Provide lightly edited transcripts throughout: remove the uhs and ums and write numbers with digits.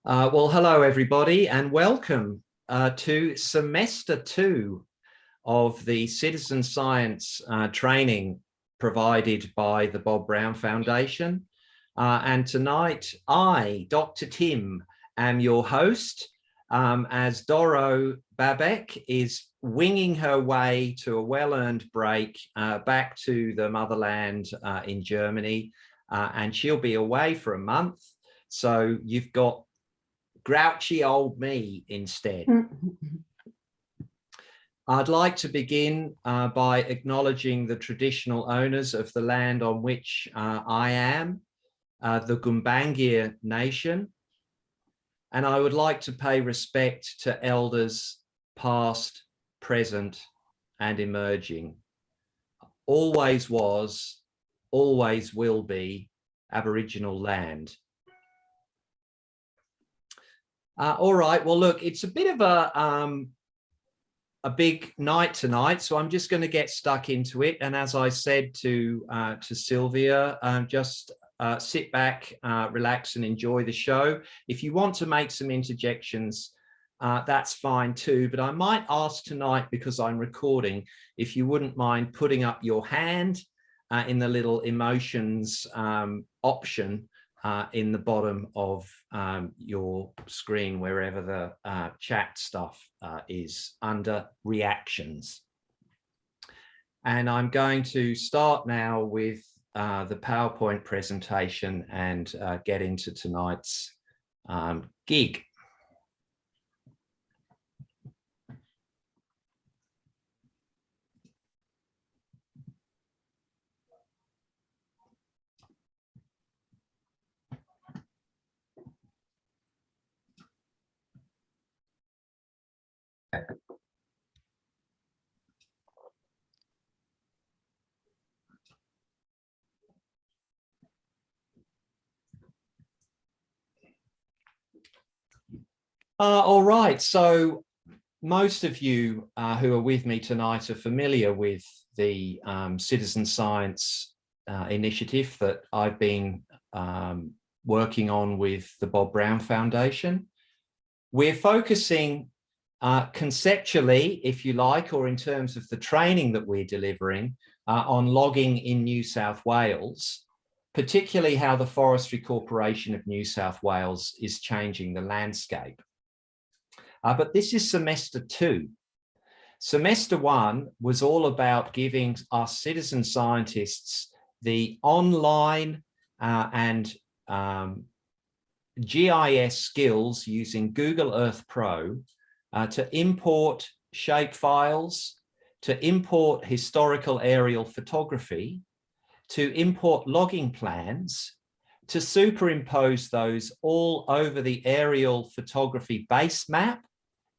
Well, hello, everybody, and welcome to semester 2 of the citizen science training provided by the Bob Brown Foundation. And tonight, I, Dr. Tim, am your host, as Doro Babek is winging her way to a well-earned break back to the motherland in Germany, and she'll be away for a month. So you've got grouchy old me instead. I'd like to begin by acknowledging the traditional owners of the land on which I am, the Gumbaynggirr Nation, and I would like to pay respect to elders past, present, and emerging. Always was, always will be Aboriginal land. All right, well, look, it's a bit of a big night tonight, so I'm just going to get stuck into it. And as I said to Sylvia, just sit back, relax and enjoy the show. If you want to make some interjections, that's fine too. But I might ask tonight, because I'm recording, if you wouldn't mind putting up your hand in the little emotions option in the bottom of your screen, wherever the chat stuff is, under reactions. And I'm going to start now with the PowerPoint presentation and get into tonight's gig. All right, so most of you who are with me tonight are familiar with the citizen science initiative that I've been working on with the Bob Brown Foundation. We're focusing conceptually, if you like, or in terms of the training that we're delivering on logging in New South Wales, particularly how the Forestry Corporation of New South Wales is changing the landscape. But this is semester 2. Semester 1 was all about giving us citizen scientists the online and GIS skills using Google Earth Pro to import shapefiles, to import historical aerial photography, to import logging plans, to superimpose those all over the aerial photography base map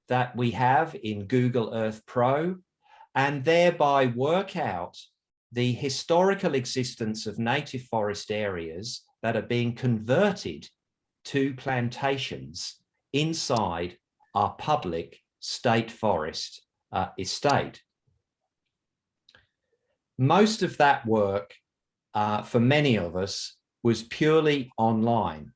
that we have in Google Earth Pro, and thereby work out the historical existence of native forest areas that are being converted to plantations inside our public state forest estate. Most of that work, for many of us, was purely online.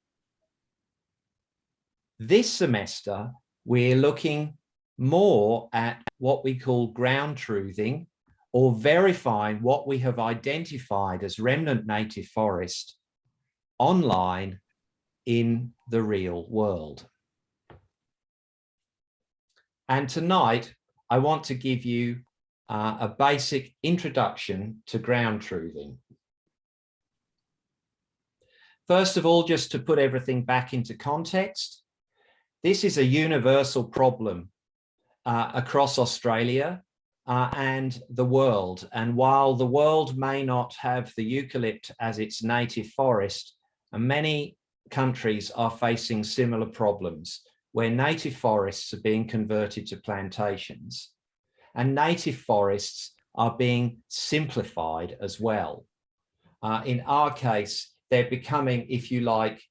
This semester, we're looking more at what we call ground truthing, or verifying what we have identified as remnant native forest online in the real world. And tonight, I want to give you a basic introduction to ground truthing. First of all, just to put everything back into context, this is a universal problem across Australia and the world. And while the world may not have the eucalypt as its native forest, many countries are facing similar problems where native forests are being converted to plantations, and native forests are being simplified as well. In our case, they're becoming, if you like,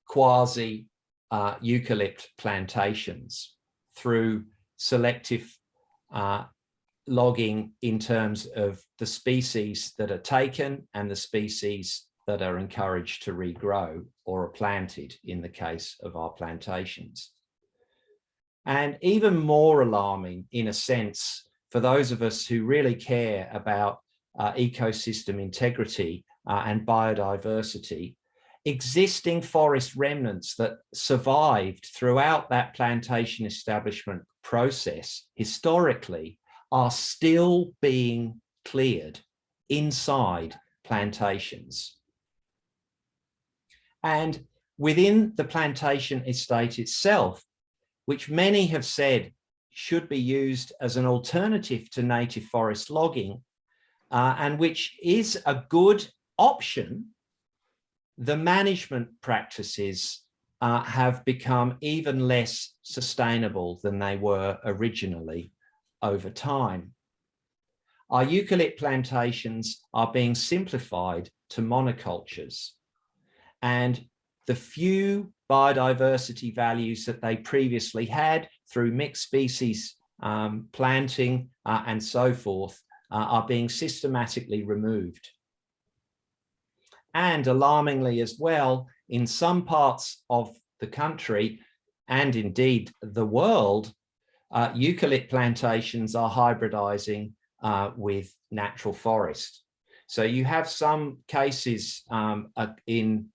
quasi eucalypt plantations through selective logging in terms of the species that are taken and the species that are encouraged to regrow or are planted in the case of our plantations. And even more alarming, in a sense, for those of us who really care about ecosystem integrity and biodiversity, existing forest remnants that survived throughout that plantation establishment process historically are still being cleared inside plantations. And within the plantation estate itself, which many have said should be used as an alternative to native forest logging, and which is a good option, the management practices have become even less sustainable than they were originally over time. Our eucalypt plantations are being simplified to monocultures, and the few biodiversity values that they previously had through mixed species planting and so forth are being systematically removed. And alarmingly as well, in some parts of the country and indeed the world, eucalypt plantations are hybridizing with natural forest. So you have some cases in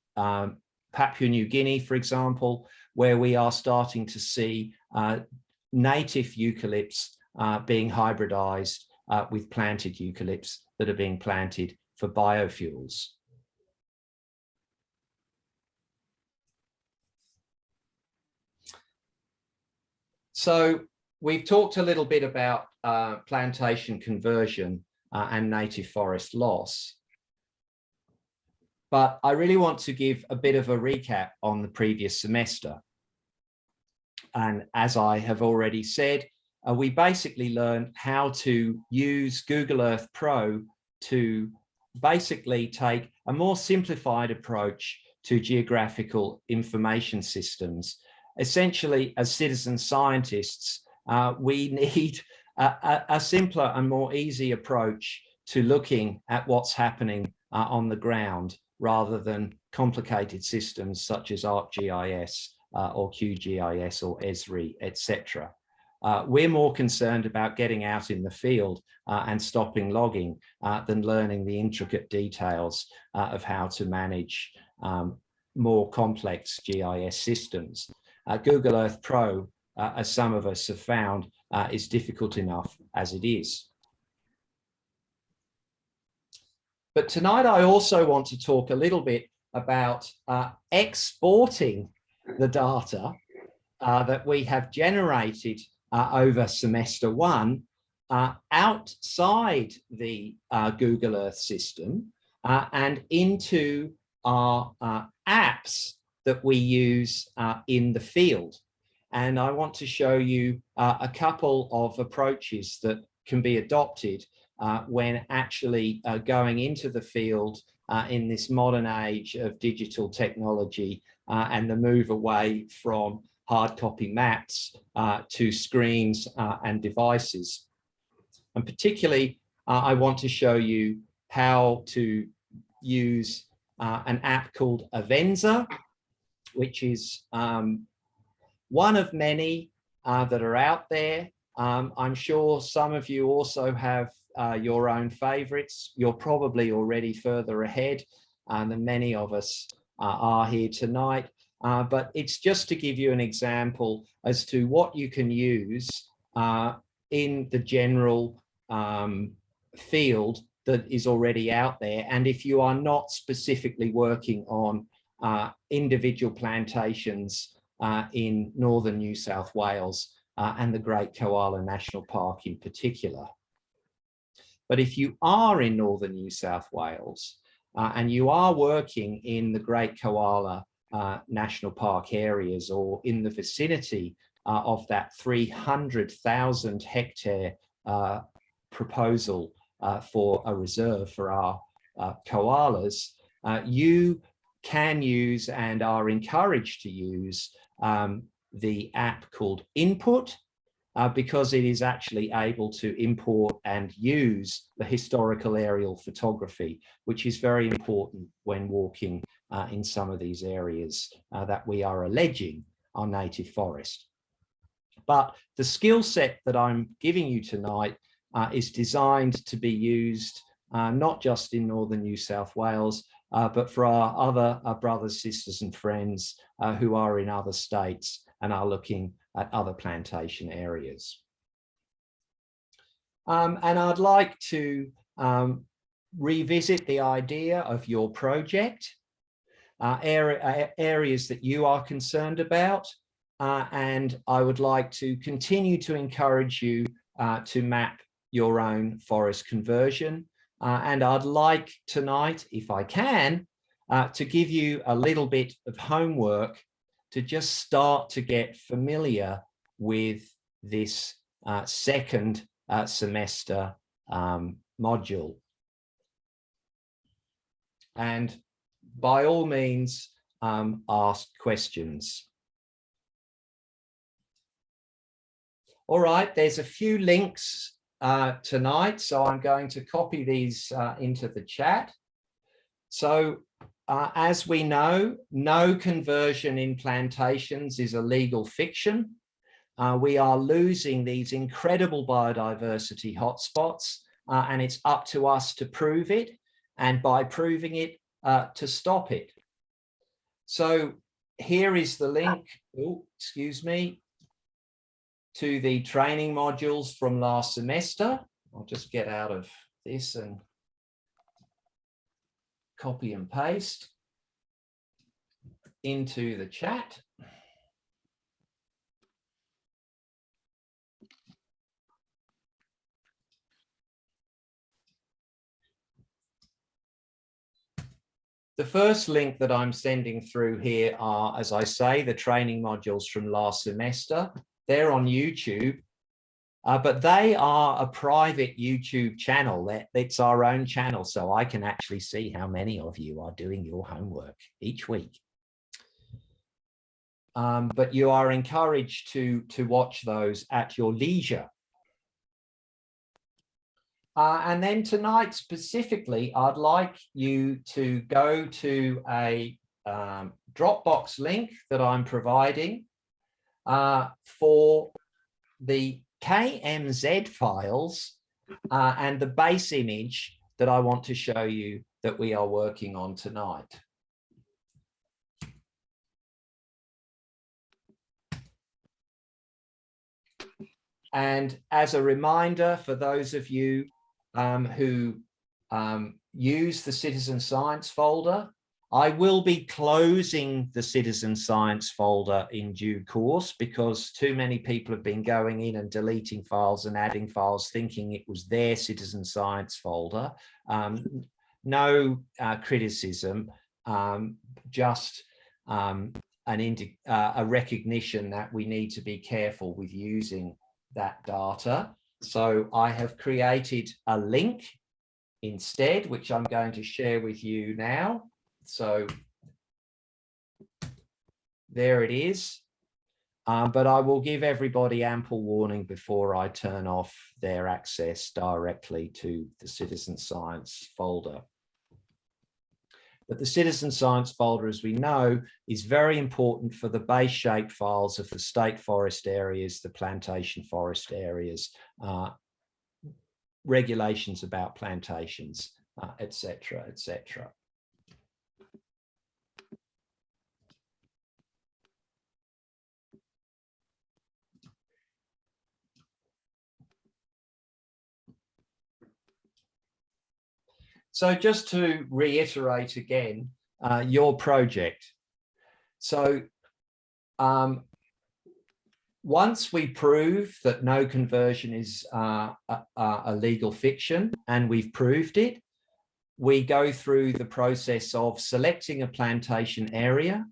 Papua New Guinea, for example, where we are starting to see native eucalypts being hybridized with planted eucalypts that are being planted for biofuels. So we've talked a little bit about plantation conversion and native forest loss. But I really want to give a bit of a recap on the previous semester. And as I have already said, we basically learned how to use Google Earth Pro to basically take a more simplified approach to geographical information systems. Essentially, as citizen scientists, we need a simpler and more easy approach to looking at what's happening on the ground, rather than complicated systems such as ArcGIS or QGIS or Esri, etc. We're more concerned about getting out in the field and stopping logging than learning the intricate details of how to manage more complex GIS systems. Google Earth Pro, as some of us have found, is difficult enough as it is. But tonight I also want to talk a little bit about exporting the data that we have generated over semester one outside the Google Earth system and into our apps that we use in the field. And I want to show you a couple of approaches that can be adopted when actually going into the field in this modern age of digital technology and the move away from hard copy maps to screens and devices. And particularly, I want to show you how to use an app called Avenza, which is one of many that are out there. I'm sure some of you also have your own favorites. You're probably already further ahead than many of us are here tonight. But it's just to give you an example as to what you can use in the general field that is already out there. And if you are not specifically working on individual plantations in northern New South Wales and the Great Koala National Park in particular. But if you are in northern New South Wales and you are working in the Great Koala National Park areas or in the vicinity of that 300,000 hectare proposal for a reserve for our koalas, you can use and are encouraged to use the app called Input, because it is actually able to import and use the historical aerial photography, which is very important when walking in some of these areas that we are alleging are native forest. But the skill set that I'm giving you tonight is designed to be used not just in northern New South Wales, but for our other brothers, sisters and friends who are in other states and are looking at other plantation areas. And I'd like to revisit the idea of your project, areas that you are concerned about, and I would like to continue to encourage you to map your own forest conversion. And I'd like tonight, if I can, to give you a little bit of homework to just start to get familiar with this second semester module. And by all means, ask questions. All right, there's a few links tonight, so I'm going to copy these into the chat. So as we know, no conversion in plantations is a legal fiction. We are losing these incredible biodiversity hotspots, and it's up to us to prove it, and by proving it, to stop it. So here is the link, excuse me, to the training modules from last semester. I'll just get out of this and copy and paste into the chat. The first link that I'm sending through here are, as I say, the training modules from last semester. They're on YouTube, but they are a private YouTube channel. It's our own channel, so I can actually see how many of you are doing your homework each week. But you are encouraged to watch those at your leisure. And then tonight specifically, I'd like you to go to a Dropbox link that I'm providing for the KMZ files and the base image that I want to show you that we are working on tonight. And as a reminder for those of you who use the Citizen Science folder, I will be closing the Citizen Science folder in due course because too many people have been going in and deleting files and adding files thinking it was their Citizen Science folder. No criticism, just a recognition that we need to be careful with using that data. So I have created a link instead, which I'm going to share with you now. So there it is. But I will give everybody ample warning before I turn off their access directly to the Citizen Science folder. But the Citizen Science folder, as we know, is very important for the base shape files of the state forest areas, the plantation forest areas, regulations about plantations, etc., etc. So just to reiterate again, your project. So once we prove that no conversion is a legal fiction, and we've proved it, we go through the process of selecting a plantation area,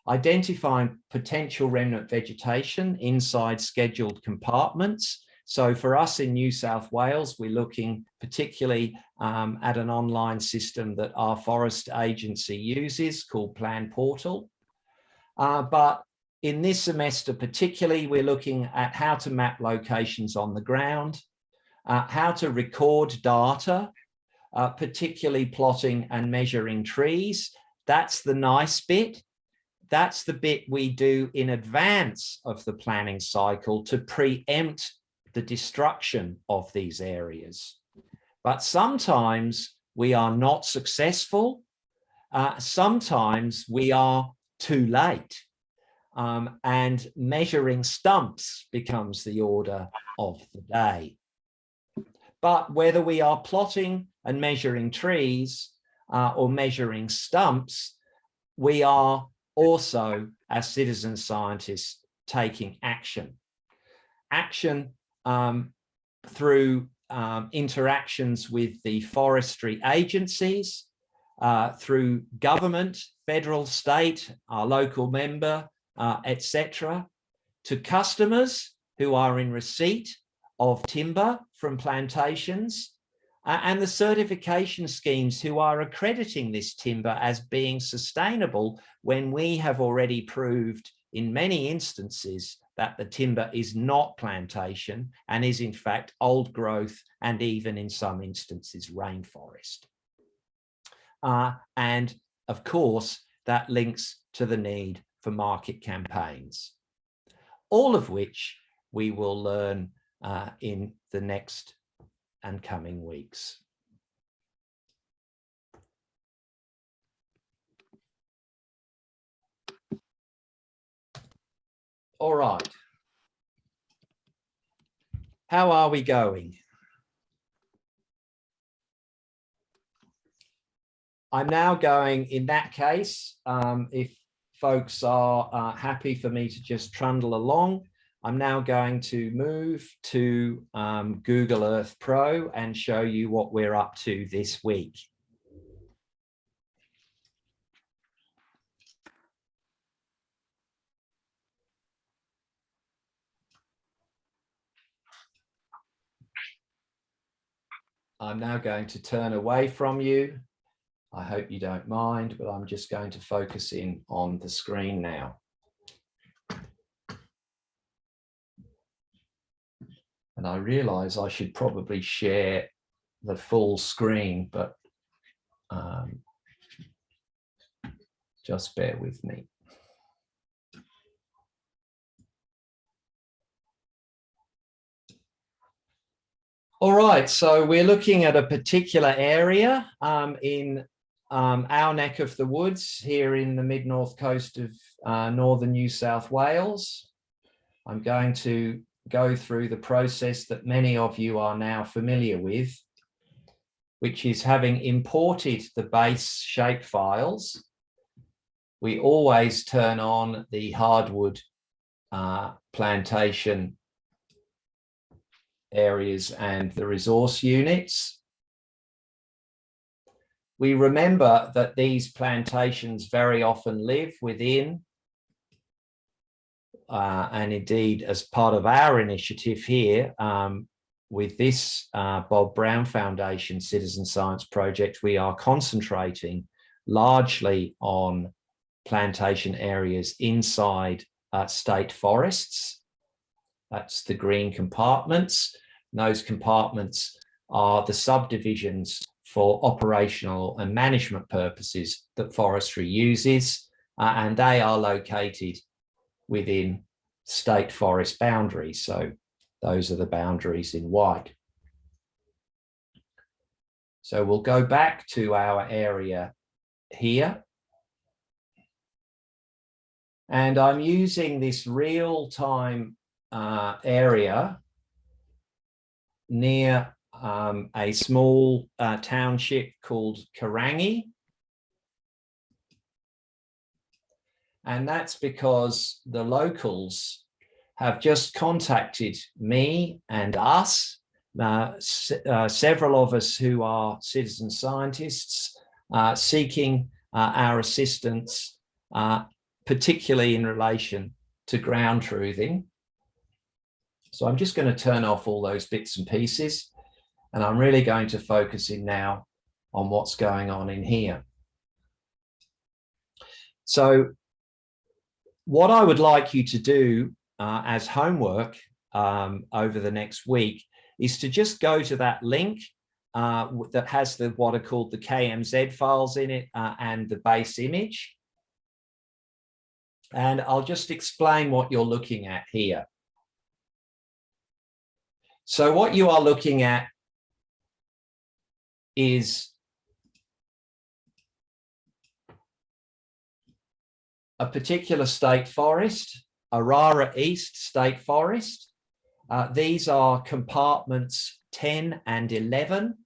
identifying potential remnant vegetation inside scheduled compartments. So for us in New South Wales, we're looking particularly at an online system that our forest agency uses called Plan Portal. But In this semester particularly, we're looking at how to map locations on the ground, how to record data, particularly plotting and measuring trees. That's the nice bit. That's the bit we do in advance of the planning cycle to preempt the destruction of these areas. But sometimes we are not successful. Sometimes we are too late. And measuring stumps becomes the order of the day. But whether we are plotting and measuring trees or measuring stumps, we are also, as citizen scientists, taking action. Action through interactions with the forestry agencies, through government, federal, state, our local member, etc., to customers who are in receipt of timber from plantations, and the certification schemes who are accrediting this timber as being sustainable when we have already proved in many instances that the timber is not plantation and is in fact old growth and even in some instances rainforest. And of course, that links to the need for market campaigns, all of which we will learn in the next and coming weeks. All right. How are we going? I'm now going, in that case, if folks are happy for me to just trundle along, I'm now going to move to Google Earth Pro and show you what we're up to this week. I'm now going to turn away from you. I hope you don't mind, but I'm just going to focus in on the screen now. And I realize I should probably share the full screen, but just bear with me. All right, so we're looking at a particular area in our neck of the woods here in the mid-north coast of northern New South Wales. I'm going to go through the process that many of you are now familiar with, which is having imported the base shape files. We always turn on the hardwood plantation areas and the resource units. We remember that these plantations very often live within and indeed as part of our initiative here with this Bob Brown Foundation Citizen Science Project, we are concentrating largely on plantation areas inside state forests. That's the green compartments. And those compartments are the subdivisions for operational and management purposes that forestry uses, and they are located within state forest boundaries. So those are the boundaries in white. So we'll go back to our area here. And I'm using this real-time area near a small township called Karangi. And that's because the locals have just contacted me and us, several of us who are citizen scientists, seeking our assistance, particularly in relation to ground truthing. So I'm just going to turn off all those bits and pieces, and I'm really going to focus in now on what's going on in here. So What I would like you to do as homework over the next week is to just go to that link that has what are called the KMZ files in it and the base image. And I'll just explain what you're looking at here. So what you are looking at is a particular state forest, Arara East State Forest. These are compartments 10 and 11.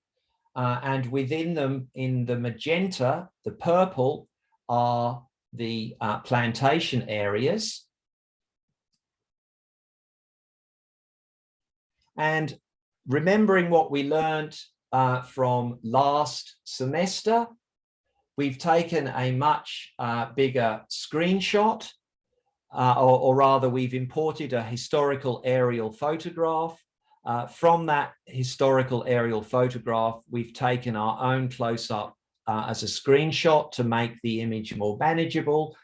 And within them, in the magenta, the purple, are the plantation areas. And remembering what we learned from last semester, we've taken a much bigger screenshot, or rather we've imported a historical aerial photograph. From that historical aerial photograph, we've taken our own close-up as a screenshot to make the image more manageable.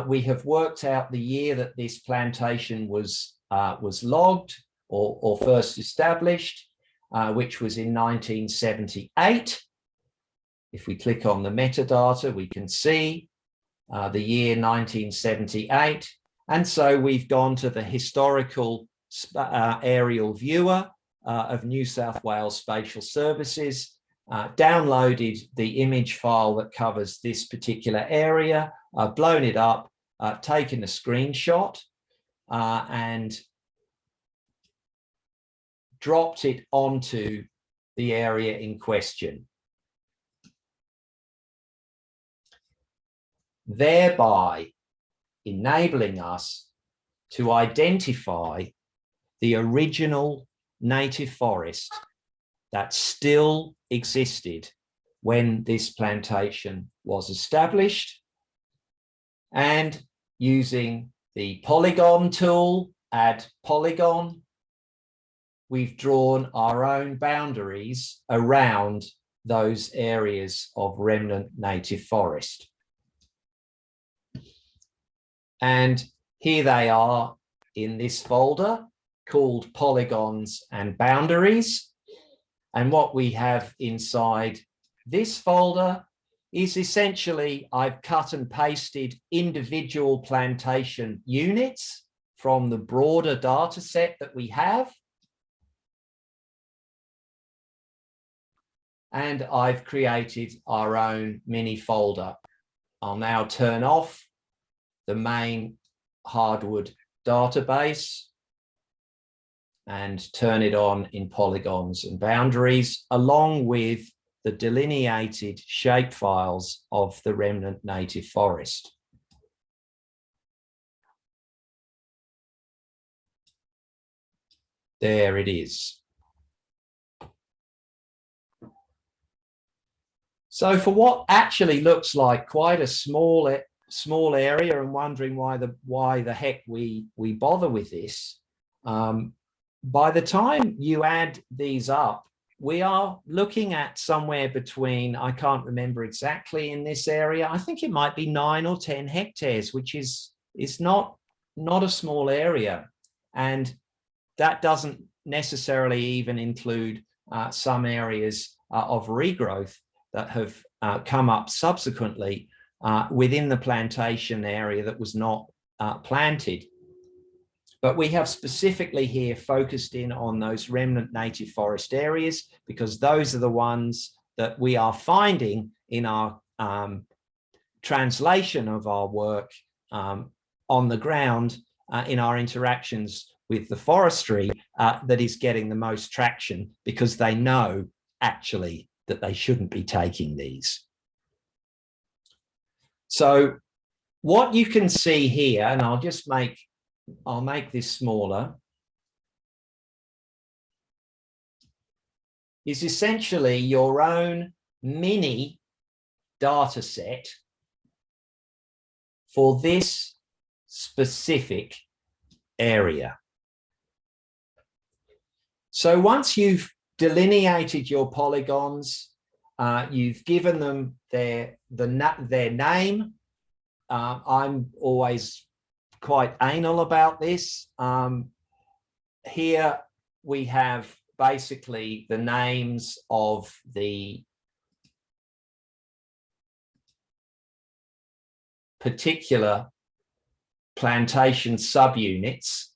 We have worked out the year that this plantation was logged or first established, which was in 1978. If we click on the metadata, we can see the year 1978. And so we've gone to the historical aerial viewer of New South Wales Spatial Services, downloaded the image file that covers this particular area, blown it up, taken a screenshot, and dropped it onto the area in question, thereby enabling us to identify the original native forest that still existed when this plantation was established. And using the polygon tool, add polygon, we've drawn our own boundaries around those areas of remnant native forest. And here they are in this folder called Polygons and Boundaries. And what we have inside this folder is essentially, I've cut and pasted individual plantation units from the broader data set that we have. And I've created our own mini folder. I'll now turn off the main hardwood database and turn it on in polygons and boundaries, along with the delineated shape files of the remnant native forest. There it is. So for what actually looks like quite a small area, and wondering why the heck we bother with this, by the time you add these up, we are looking at somewhere between, I can't remember exactly in this area, I think it might be 9 or 10 hectares, which is not a small area. And that doesn't necessarily even include some areas of regrowth that have come up subsequently within the plantation area that was not planted. But we have specifically here focused in on those remnant native forest areas, because those are the ones that we are finding in our translation of our work on the ground in our interactions with the forestry that is getting the most traction, because they know actually that they shouldn't be taking these. So what you can see here, and I'll make this smaller, is essentially your own mini data set for this specific area. So once you've delineated your polygons, you've given them their name. I'm always quite anal about this. Here we have basically the names of the particular plantation subunits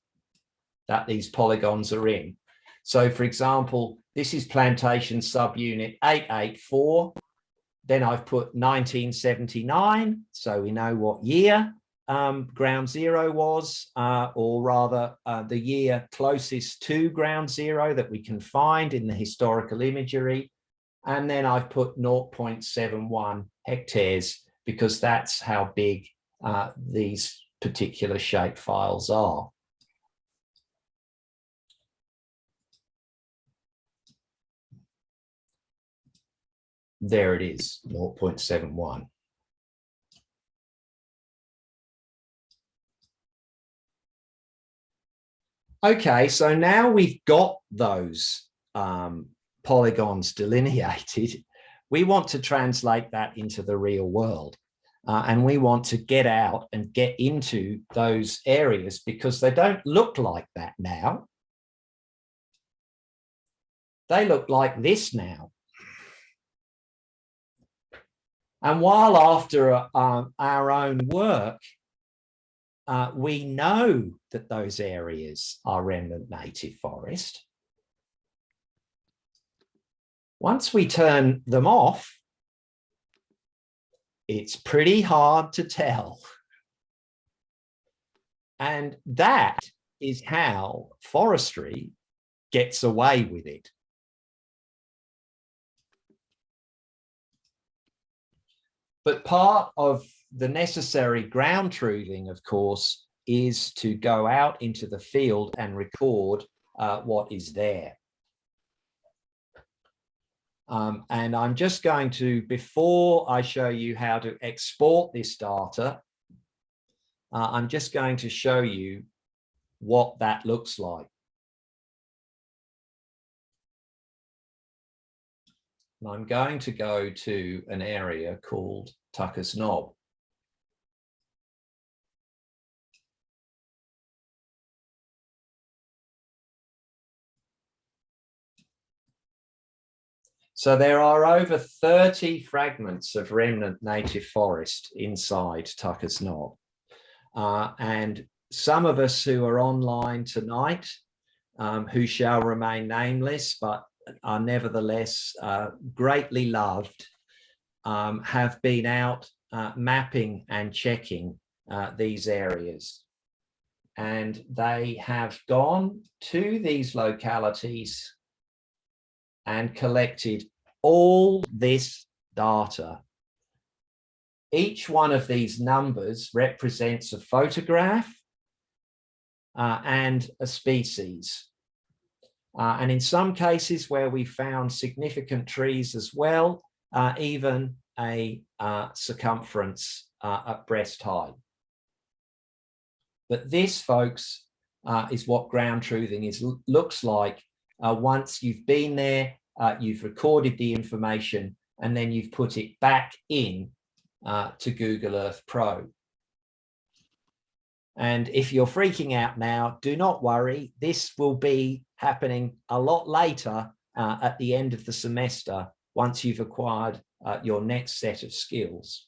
that these polygons are in. So for example, this is plantation subunit 884. Then I've put 1979, so we know what year ground zero was, or rather the year closest to ground zero that we can find in the historical imagery. And then I've put 0.71 hectares because that's how big these particular shape files are. There it is, 0.71. Okay, so now we've got those polygons delineated. We want to translate that into the real world. And we want to get out and get into those areas because they don't look like that now. They look like this now. And while after our own work, we know that those areas are remnant native forest, once we turn them off, it's pretty hard to tell. And that is how forestry gets away with it. But part of the necessary ground truthing, of course, is to go out into the field and record what is there. And I'm just going to, before I show you how to export this data, I'm just going to show you what that looks like. And I'm going to go to an area called Tucker's Knob. So there are over 30 fragments of remnant native forest inside Tucker's Knob. And some of us who are online tonight, who shall remain nameless, but are nevertheless greatly loved, have been out mapping and checking these areas. And they have gone to these localities and collected all this data. Each one of these numbers represents a photograph and a species. And in some cases where we found significant trees as well, even a circumference at breast height. But this, folks, is what ground truthing looks like. Once you've been there, you've recorded the information, and then you've put it back in to Google Earth Pro. And if you're freaking out now, do not worry. This will be happening a lot later at the end of the semester, once you've acquired your next set of skills.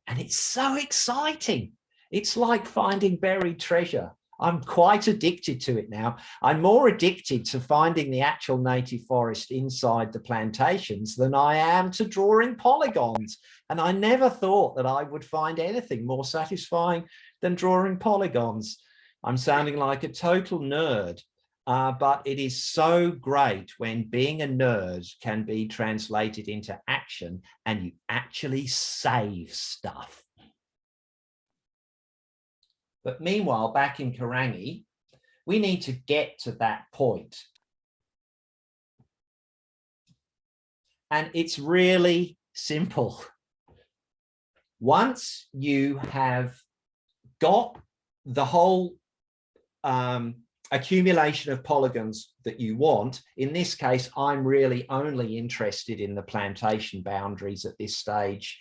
And it's so exciting. It's like finding buried treasure. I'm quite addicted to it now. I'm more addicted to finding the actual native forest inside the plantations than I am to drawing polygons. And I never thought that I would find anything more satisfying than drawing polygons. I'm sounding like a total nerd, but it is so great when being a nerd can be translated into action and you actually save stuff. But meanwhile, back in Karangi, we need to get to that point. And it's really simple. Once you have got the whole accumulation of polygons that you want, in this case, I'm really only interested in the plantation boundaries at this stage,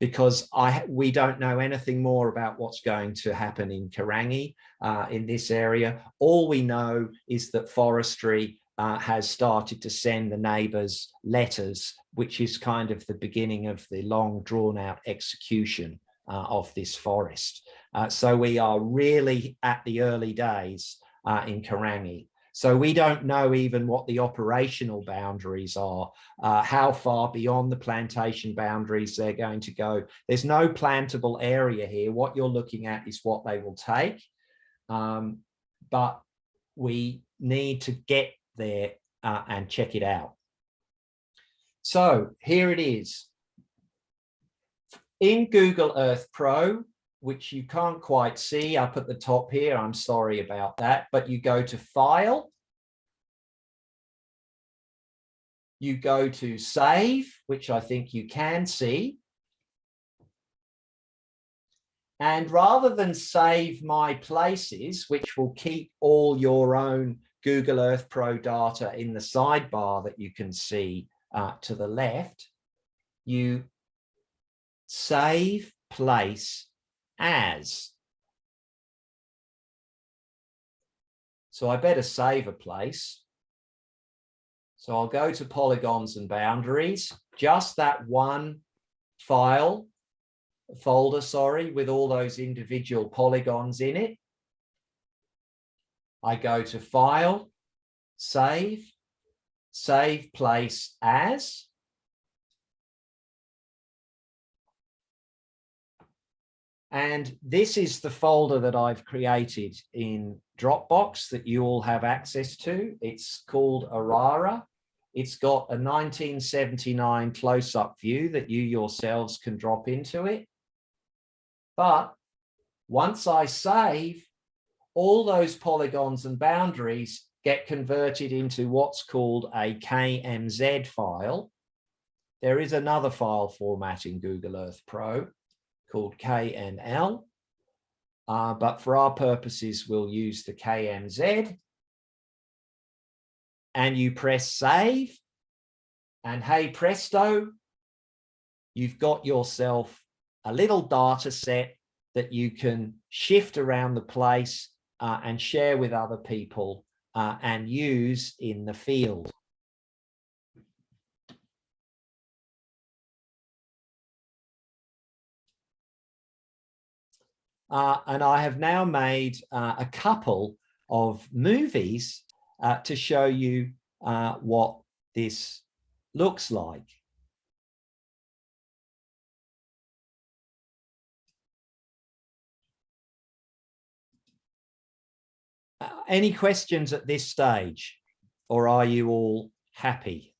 because we don't know anything more about what's going to happen in Karangi in this area. All we know is that forestry has started to send the neighbours letters, which is kind of the beginning of the long drawn out execution of this forest. So we are really at the early days in Karangi. So we don't know even what the operational boundaries are, how far beyond the plantation boundaries they're going to go. There's no plantable area here. What you're looking at is what they will take. But we need to get there and check it out. So here it is. In Google Earth Pro, which you can't quite see up at the top here, I'm sorry about that, but you go to File, you go to Save, which I think you can see. And rather than save My Places, which will keep all your own Google Earth Pro data in the sidebar that you can see to the left, you save place as. So I better save a place. So I'll go to polygons and boundaries, just that one folder, with all those individual polygons in it. I go to File, Save, Save Place As. And this is the folder that I've created in Dropbox that you all have access to. It's called Arara. It's got a 1979 close-up view that you yourselves can drop into it. But once I save, all those polygons and boundaries get converted into what's called a KMZ file. There is another file format in Google Earth Pro called KNL, but for our purposes, we'll use the KMZ. And you press save, and hey presto, you've got yourself a little data set that you can shift around the place and share with other people and use in the field. And I have now made a couple of movies to show you what this looks like. Any questions at this stage, or are you all happy?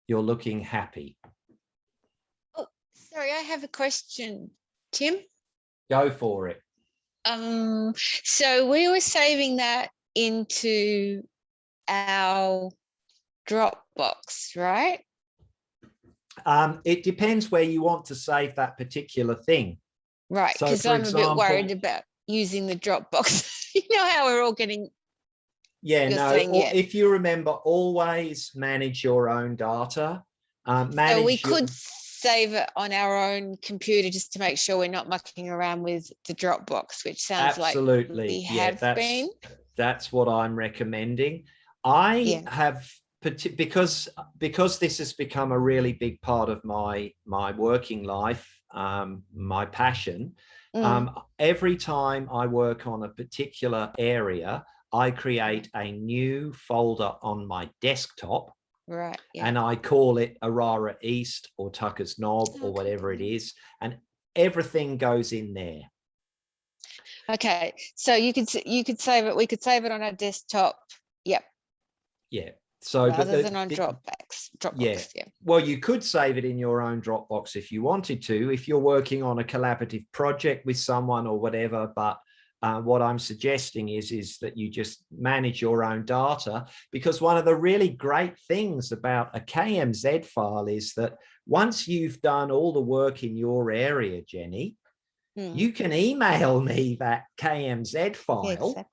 You're looking happy. Oh, sorry, I have a question, Tim. Go for it. So we were saving that into our Dropbox, right? It depends where you want to save that particular thing. Right, because so, I'm a bit worried about using the Dropbox. You know how we're all getting... Yeah, no, if you remember, always manage your own data. So we could save it on our own computer just to make sure we're not mucking around with the Dropbox, which sounds absolutely like we have been. That's what I'm recommending. I have, because this has become a really big part of my working life, my passion. Every time I work on a particular area, I create a new folder on my desktop. Right. Yeah. And I call it Arara East or Tucker's Knob or whatever it is. And everything goes in there. Okay. So you could save it. We could save it on our desktop. Yep. Yeah. So rather than on Dropbox. Yeah. Well, you could save it in your own Dropbox if you wanted to, if you're working on a collaborative project with someone or whatever. But what I'm suggesting is that you just manage your own data, because one of the really great things about a KMZ file is that once you've done all the work in your area, Jenny, you can email me that KMZ file,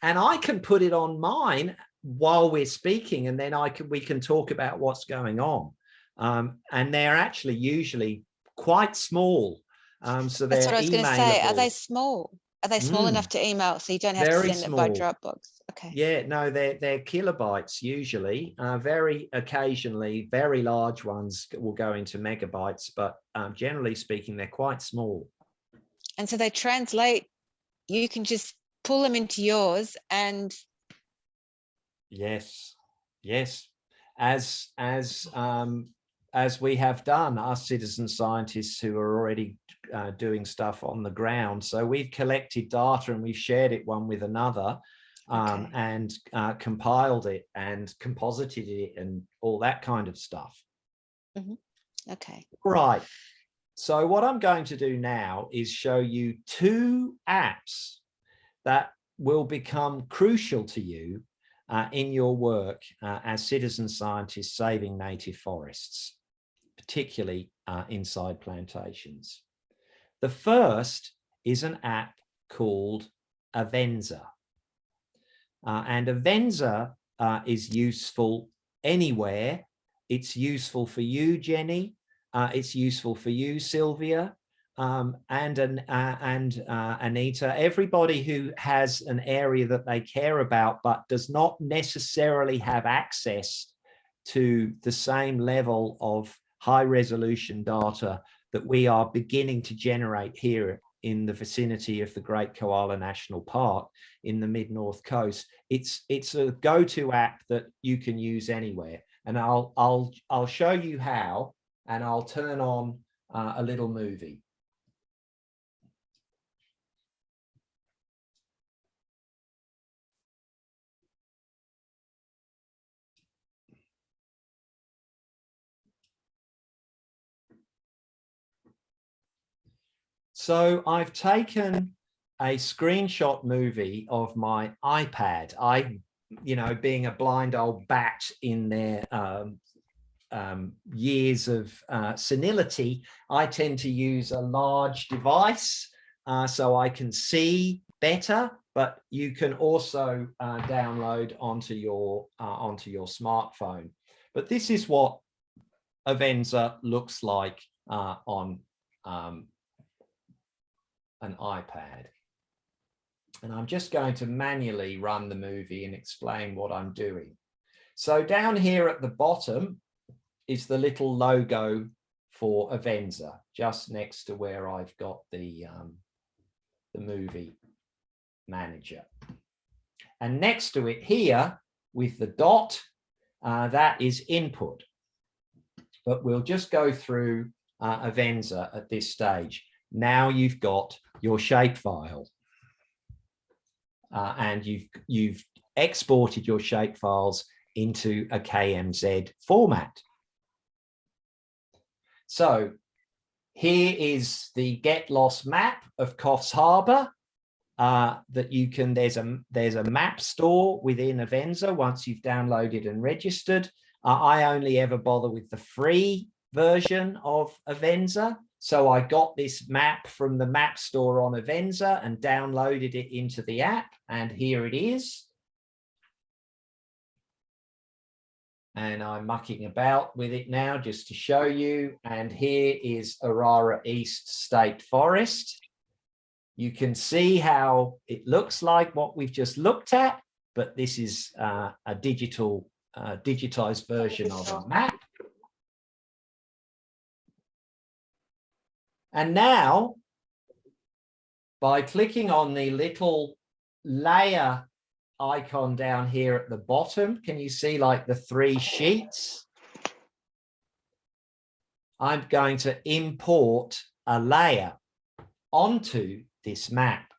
and I can put it on mine while we're speaking, and then we can talk about what's going on. And they're actually usually quite small. So That's they're what I was going to say. Are emailable. they small? Are they small enough to email so you don't have to Very send it by small. Dropbox? Okay. Yeah, no, they're kilobytes usually. Very occasionally, very large ones will go into megabytes, but generally speaking, they're quite small. And so they translate. You can just pull them into yours and. Yes, yes. As we have done, us citizen scientists who are already doing stuff on the ground. So we've collected data and we've shared it one with another. And compiled it and composited it and all that kind of stuff. Okay. Right. So what I'm going to do now is show you two apps that will become crucial to you in your work as citizen scientists saving native forests, particularly inside plantations. The first is an app called Avenza. And Avenza is useful anywhere. It's useful for you, Jenny. It's useful for you, Sylvia, and Anita. Everybody who has an area that they care about but does not necessarily have access to the same level of high resolution data that we are beginning to generate here in the vicinity of the Great Koala National Park in the mid-north coast. It's a go-to app that you can use anywhere. And I'll show you how, and I'll turn on a little movie. So I've taken a screenshot movie of my iPad. Being a blind old bat in their years of senility, I tend to use a large device so I can see better, but you can also download onto your smartphone. But this is what Avenza looks like on an iPad. And I'm just going to manually run the movie and explain what I'm doing. So down here at the bottom is the little logo for Avenza, just next to where I've got the movie manager. And next to it here with the dot, that is input. But we'll just go through Avenza at this stage. Now you've got your shapefile. And you've exported your shapefiles into a KMZ format. So here is the get lost map of Coffs Harbour that you can, there's a map store within Avenza once you've downloaded and registered. I only ever bother with the free version of Avenza. So I got this map from the map store on Avenza and downloaded it into the app, and here it is. And I'm mucking about with it now just to show you. And here is Aurora East State Forest. You can see how it looks like what we've just looked at, but this is a digitized version of a map. And now, by clicking on the little layer icon down here at the bottom, can you see like the three sheets? I'm going to import a layer onto this map.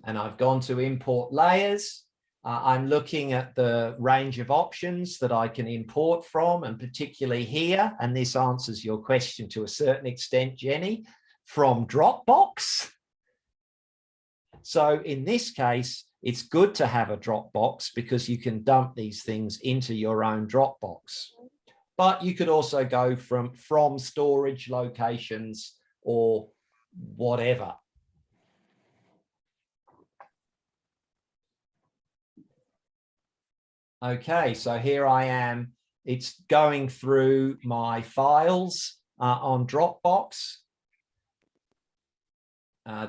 And I've gone to import layers. I'm looking at the range of options that I can import from, and particularly here, and this answers your question to a certain extent, Jenny, from Dropbox. So in this case, it's good to have a Dropbox because you can dump these things into your own Dropbox. But you could also go from storage locations or whatever. Okay, so here I am. It's going through my files on Dropbox.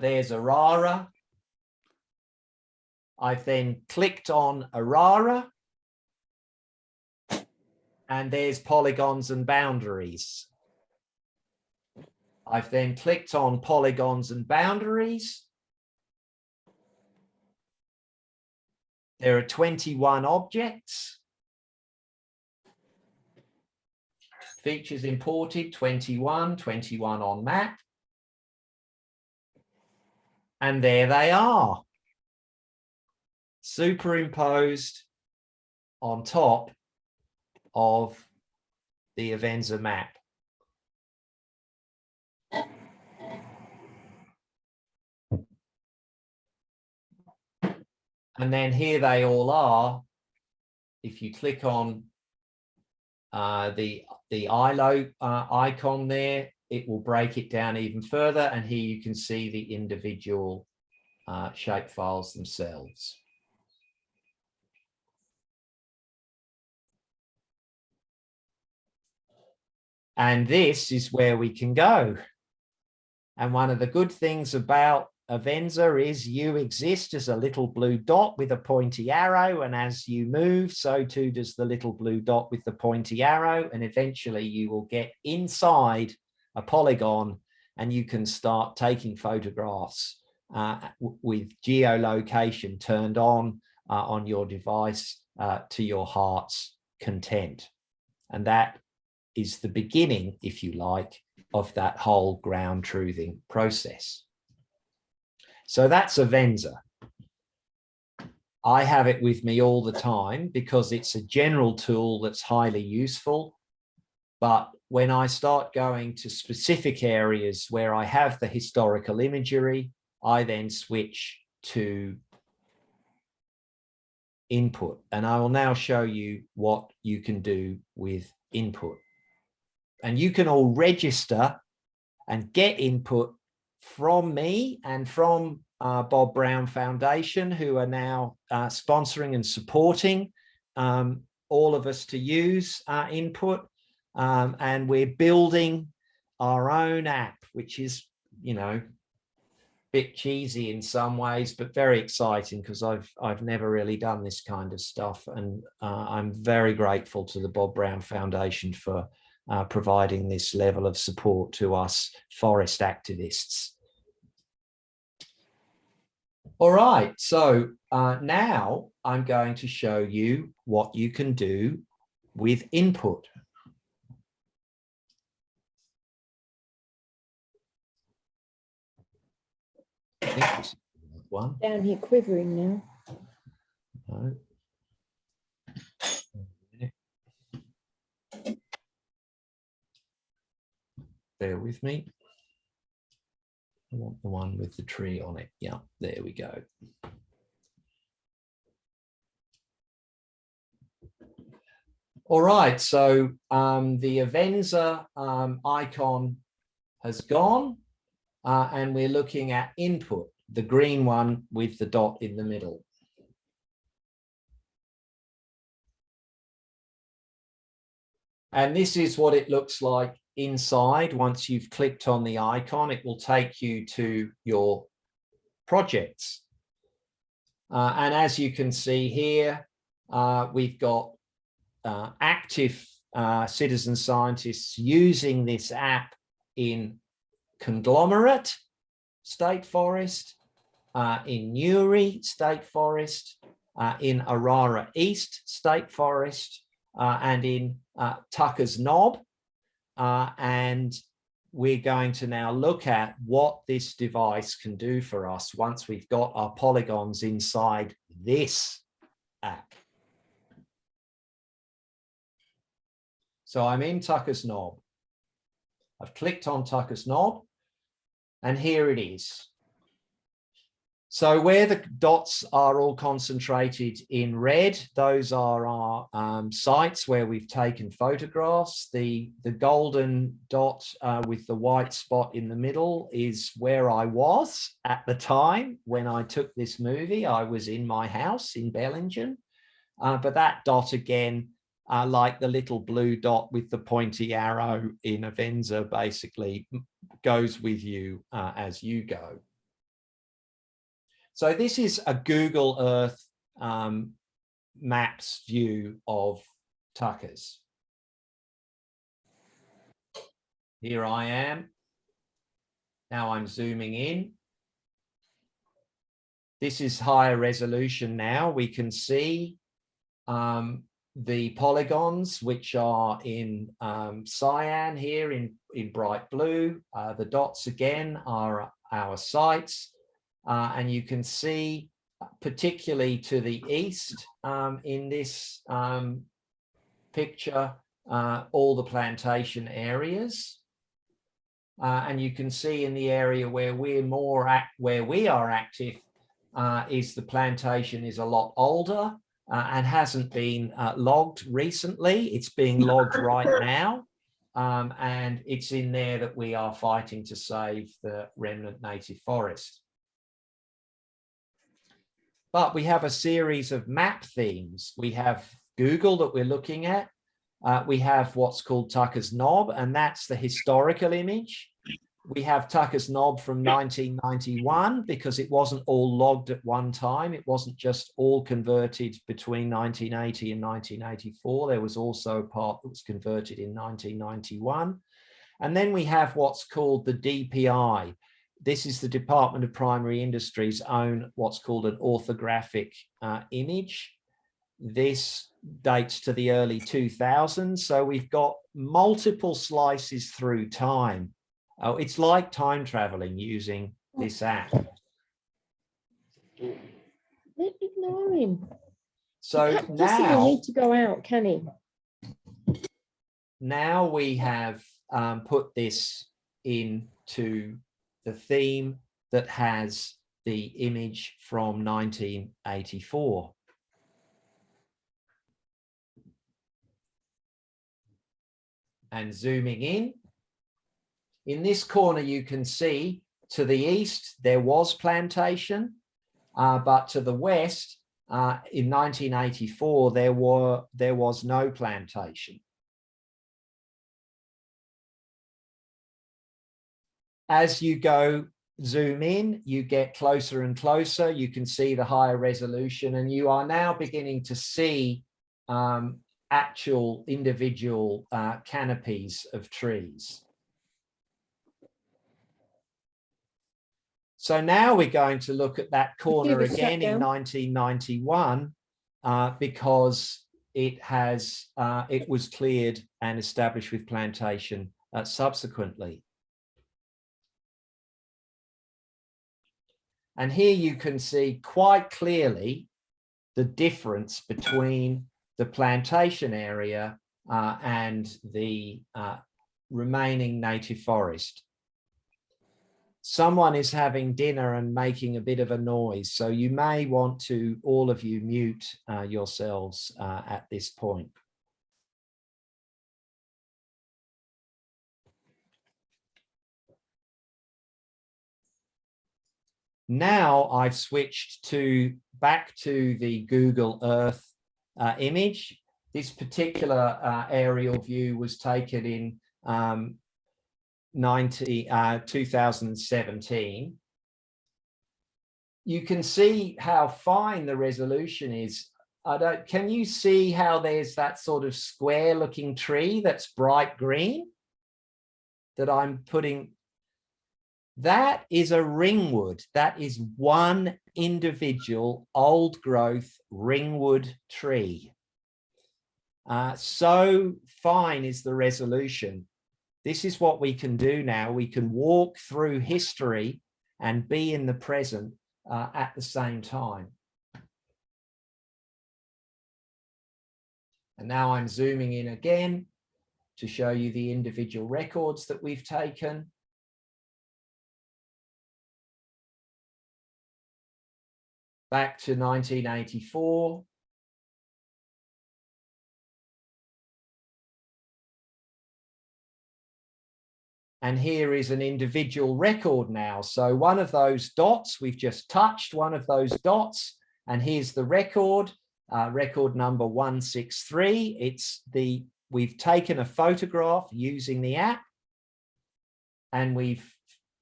There's Aurora. I've then clicked on Aurora. And there's polygons and boundaries. I've then clicked on polygons and boundaries. There are 21 objects. Features imported, 21, 21 on map. And there they are, superimposed on top of the Avenza map. And then here they all are. If you click on the ILO icon there, it will break it down even further. And here you can see the individual shape files themselves. And this is where we can go. And one of the good things about Avenza is you exist as a little blue dot with a pointy arrow. And as you move, so too does the little blue dot with the pointy arrow. And eventually you will get inside a polygon and you can start taking photographs with geolocation turned on your device to your heart's content. And that is the beginning, if you like, of that whole ground truthing process. So that's Avenza. I have it with me all the time because it's a general tool that's highly useful. But when I start going to specific areas where I have the historical imagery, I then switch to input. And I will now show you what you can do with input. And you can all register and get input from me and from Bob Brown Foundation, who are now sponsoring and supporting all of us to use input. And we're building our own app, which is, you know, a bit cheesy in some ways, but very exciting because I've never really done this kind of stuff. And I'm very grateful to the Bob Brown Foundation for providing this level of support to us forest activists. All right, so now I'm going to show you what you can do with input. I think this is one. Down here quivering now. No. Bear with me. I want the one with the tree on it. Yeah, there we go. All right, so the Avenza icon has gone and we're looking at input, the green one with the dot in the middle. And this is what it looks like inside. Once you've clicked on the icon, it will take you to your projects. And as you can see here, we've got active citizen scientists using this app in Conglomerate State Forest, in Newry State Forest, in Aurora East State Forest, and in Tucker's Knob. And we're going to now look at what this device can do for us once we've got our polygons inside this app. So I'm in Tucker's Knob. I've clicked on Tucker's Knob, and here it is. So where the dots are all concentrated in red, those are our sites where we've taken photographs. The golden dot with the white spot in the middle is where I was at the time when I took this movie. I was in my house in Bellingen, but that dot again, like the little blue dot with the pointy arrow in Avenza, basically goes with you as you go. So this is a Google Earth Maps view of tuckers. Here I am. Now I'm zooming in. This is higher resolution now. We can see the polygons, which are in cyan here in bright blue. The dots again are our sites. And you can see, particularly to the east in this picture, all the plantation areas. And you can see in the area where where we are active is the plantation is a lot older and hasn't been logged recently. It's being logged right now. And it's in there that we are fighting to save the remnant native forest. But we have a series of map themes. We have Google that we're looking at. We have what's called Tucker's Knob, and that's the historical image. We have Tucker's Knob from 1991 because it wasn't all logged at one time. It wasn't just all converted between 1980 and 1984. There was also a part that was converted in 1991. And then we have what's called the DPI. This is the Department of Primary Industry's own what's called an orthographic image. This dates to the early 2000s. So we've got multiple slices through time. Oh, it's like time traveling using this app. Ignore him. So He can't now possibly need to go out, can he? Now we have put this into the theme that has the image from 1984. And zooming in this corner, you can see to the east, there was plantation, but to the west, in 1984, there was no plantation. As you zoom in, you get closer and closer. You can see the higher resolution, and you are now beginning to see actual individual canopies of trees. So now we're going to look at that corner again in 1991 because it was cleared and established with plantation subsequently. And here you can see quite clearly the difference between the plantation area and the remaining native forest. Someone is having dinner and making a bit of a noise, so you may want to, all of you, mute yourselves at this point. Now I've switched back to the Google Earth image. This particular aerial view was taken in 2017. You can see how fine the resolution is. Can you see how there's that sort of square looking tree that's bright green that I'm putting? That is a ringwood. That is one individual old growth ringwood tree. So fine is the resolution. This is what we can do now. We can walk through history and be in the present at the same time. And now I'm zooming in again to show you the individual records that we've taken. Back to 1984. And here is an individual record now. So one of those dots, we've just touched one of those dots, and here's the record. record number 163. We've taken a photograph using the app and we've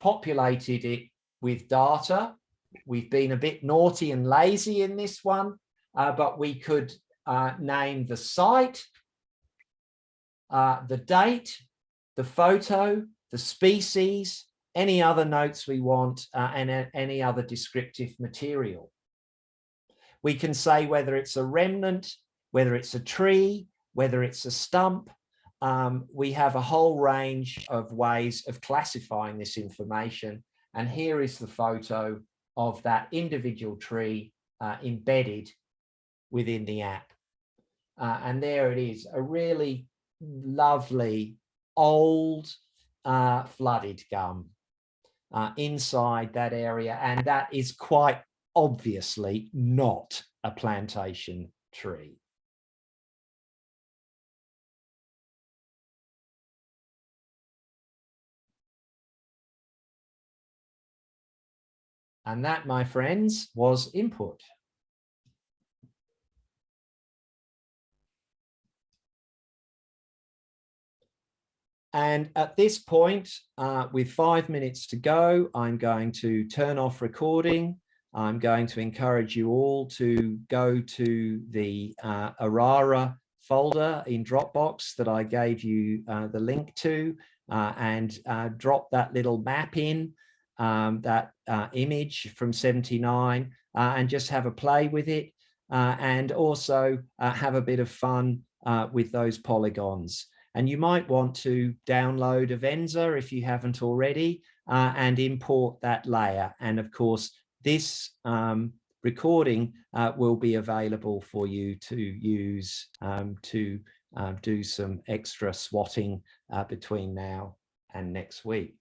populated it with data. We've been a bit naughty and lazy in this one, but we could name the site, the date, the photo, the species, any other notes we want, and any other descriptive material. We can say whether it's a remnant, whether it's a tree, whether it's a stump. We have a whole range of ways of classifying this information. And here is the photo of that individual tree embedded within the app. And there it is, a really lovely old flooded gum inside that area. And that is quite obviously not a plantation tree. And that, my friends, was input. And at this point, with 5 minutes to go, I'm going to turn off recording. I'm going to encourage you all to go to the Arara folder in Dropbox that I gave you the link to, and drop that little map in, that image from 79, and just have a play with it, and also have a bit of fun with those polygons. And you might want to download Avenza if you haven't already, and import that layer. And of course, this recording will be available for you to use to do some extra swatting between now and next week.